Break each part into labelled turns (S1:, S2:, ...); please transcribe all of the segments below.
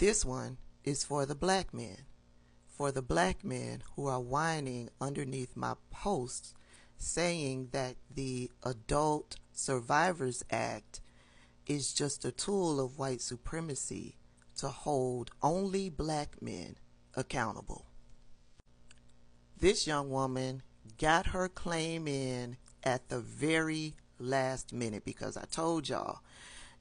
S1: This one is for the black men. For the black men who are whining underneath my posts saying that the Adult Survivors Act is just a tool of white supremacy to hold only black men accountable. This young woman got her claim in at the very last minute because I told y'all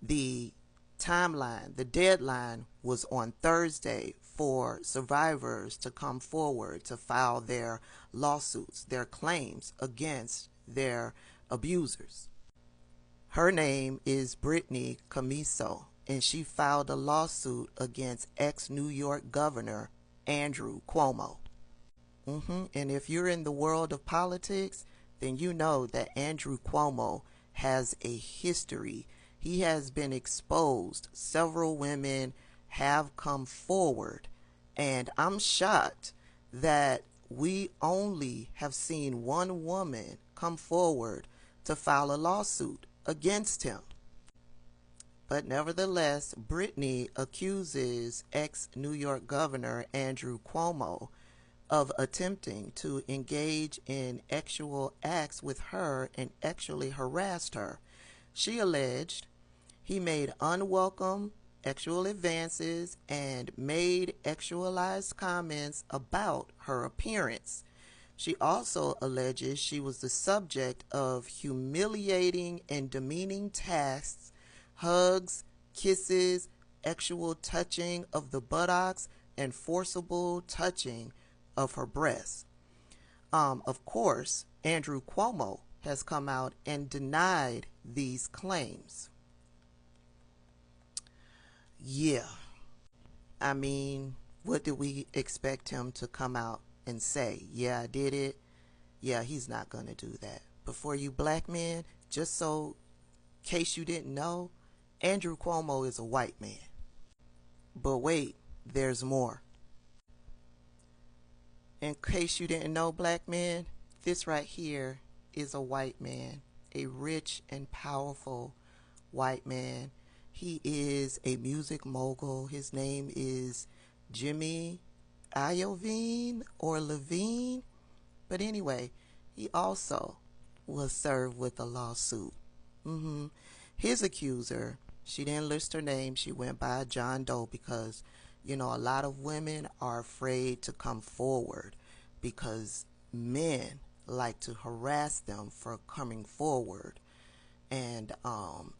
S1: the timeline, the deadline was on Thursday for survivors to come forward to file their lawsuits, their claims against their abusers. Her name is Brittany Camiso, and she filed a lawsuit against ex-New York Governor Andrew Cuomo. And if you're in the world of politics, then you know that Andrew Cuomo has a history. He has been exposed. Several women have come forward, and I'm shocked that we only have seen one woman come forward to file a lawsuit against him. But nevertheless, Brittany accuses ex-New York Governor Andrew Cuomo of attempting to engage in sexual acts with her and actually harassed her. She alleged he made unwelcome sexual advances and made sexualized comments about her appearance. She also alleges she was the subject of humiliating and demeaning tasks, hugs, kisses, sexual touching of the buttocks, and forcible touching of her breasts. Of course, Andrew Cuomo has come out and denied these claims. Yeah, I mean, what did we expect him to come out and say? Yeah, I did it. Yeah, he's not going to do that. But for you black men, just so in case you didn't know, Andrew Cuomo is a white man. But wait, there's more. In case you didn't know, black men, this right here is a white man, a rich and powerful white man. He is a music mogul. His name is Jimmy Iovine or Levine. But anyway, he also was served with a lawsuit. His accuser, she didn't list her name. She went by John Doe because, a lot of women are afraid to come forward because men like to harass them for coming forward and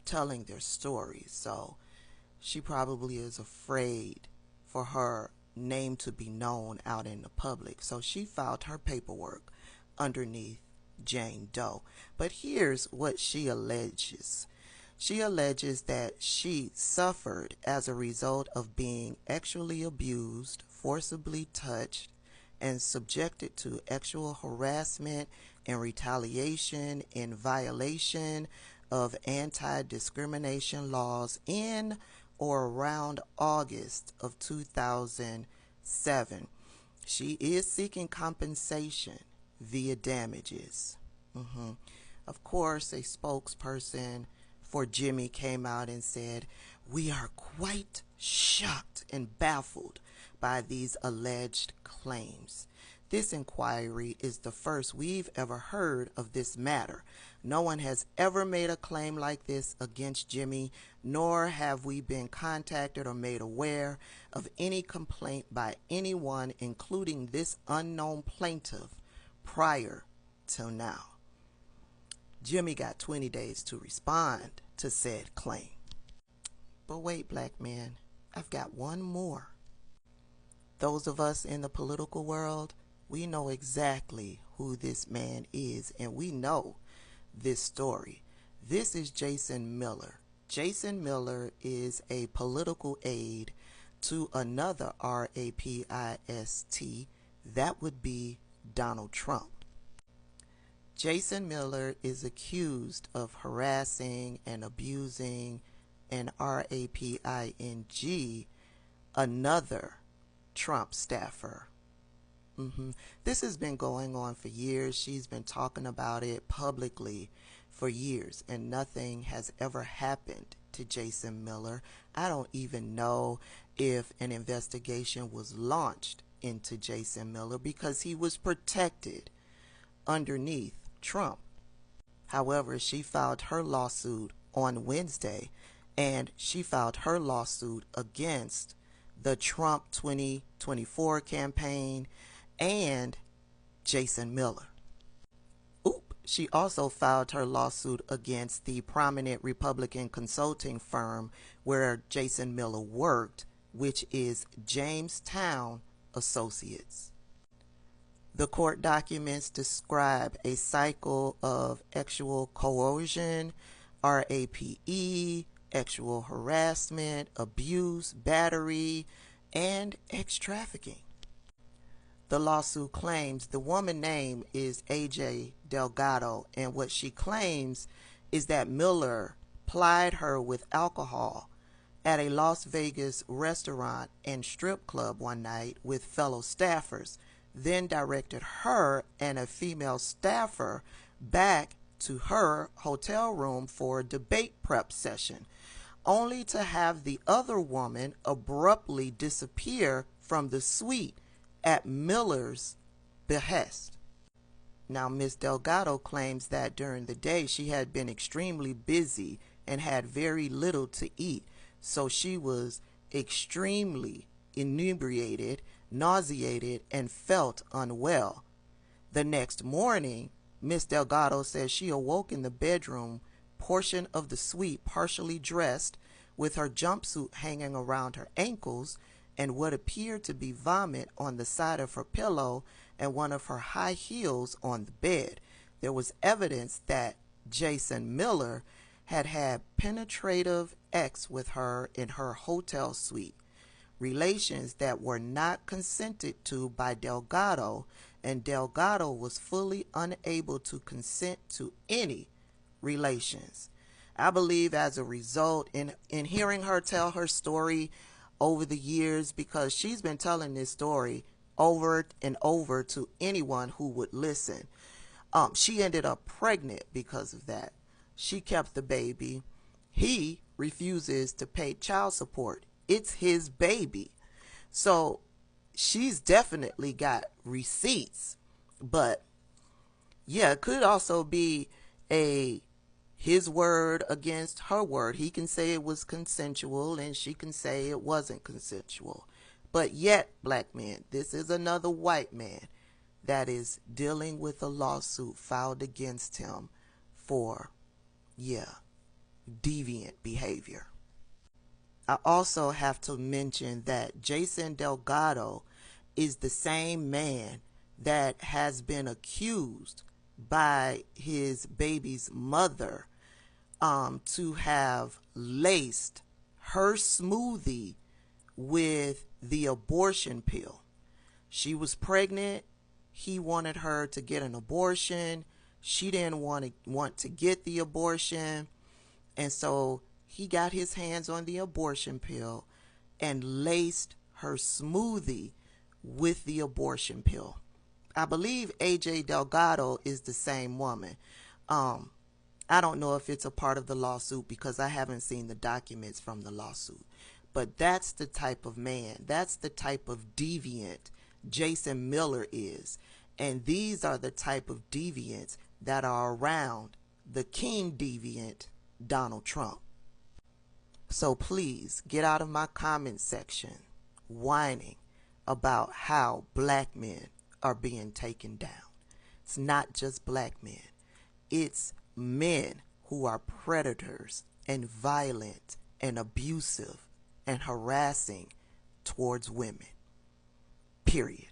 S1: telling their stories. So she probably is afraid for her name to be known out in the public. So she filed her paperwork underneath Jane Doe. But here's what she alleges. She alleges that she suffered as a result of being sexually abused, forcibly touched, and subjected to sexual harassment and retaliation in violation of anti-discrimination laws in or around August of 2007. She is seeking compensation via damages. Of course, a spokesperson for Jimmy came out and said, "We are quite shocked and baffled by these alleged claims. This inquiry is the first we've ever heard of this matter. No one has ever made a claim like this against Jimmy, nor have we been contacted or made aware of any complaint by anyone, including this unknown plaintiff, prior till now." Jimmy got 20 days to respond to said claim. But wait, black man, I've got one more. Those of us in the political world, we know exactly who this man is, and we know this story. This is Jason Miller. Jason Miller is a political aide to another rapist. That would be Donald Trump. Jason Miller is accused of harassing and abusing an raping another Trump staffer. This has been going on for years. She's been talking about it publicly for years, and nothing has ever happened to Jason Miller. I don't even know if an investigation was launched into Jason Miller because he was protected underneath Trump. However, she filed her lawsuit on Wednesday, and she filed her lawsuit against the Trump 2024 campaign and Jason Miller. She also filed her lawsuit against the prominent Republican consulting firm where Jason Miller worked, which is Jamestown Associates. The court documents describe a cycle of sexual coercion, RAPE, sexual harassment, abuse, battery, and ex-trafficking. The lawsuit claims the woman's name is AJ Delgado, and what she claims is that Miller plied her with alcohol at a Las Vegas restaurant and strip club one night with fellow staffers, then directed her and a female staffer back to her hotel room for a debate prep session, only to have the other woman abruptly disappear from the suite at Miller's behest. Now, Ms. Delgado claims that during the day she had been extremely busy and had very little to eat, so she was extremely inebriated, nauseated, and felt unwell. The next morning, Ms. Delgado says she awoke in the bedroom portion of the suite partially dressed, with her jumpsuit hanging around her ankles and what appeared to be vomit on the side of her pillow and one of her high heels on the bed. There was evidence that Jason Miller had had penetrative acts with her in her hotel suite, relations that were not consented to by Delgado, and Delgado was fully unable to consent to any relations. I believe as a result, in hearing her tell her story over the years, because she's been telling this story over and over to anyone who would listen, she ended up pregnant because of that. She kept the baby. He refuses to pay child support. It's his baby. So she's definitely got receipts. But yeah, it could also be his word against her word. He can say it was consensual and she can say it wasn't consensual. But yet, black men, this is another white man that is dealing with a lawsuit filed against him for, deviant behavior. I also have to mention that Jason Delgado is the same man that has been accused by his baby's mother to have laced her smoothie with the abortion pill. She was pregnant. He wanted her to get an abortion. She didn't want to get the abortion. And so he got his hands on the abortion pill and laced her smoothie with the abortion pill. I believe AJ Delgado is the same woman. I don't know if it's a part of the lawsuit because I haven't seen the documents from the lawsuit. But that's the type of man, that's the type of deviant Jason Miller is. And these are the type of deviants that are around the king deviant, Donald Trump. So please get out of my comment section whining about how black men are being taken down. It's not just black men. It's men who are predators and violent and abusive and harassing towards women. Period.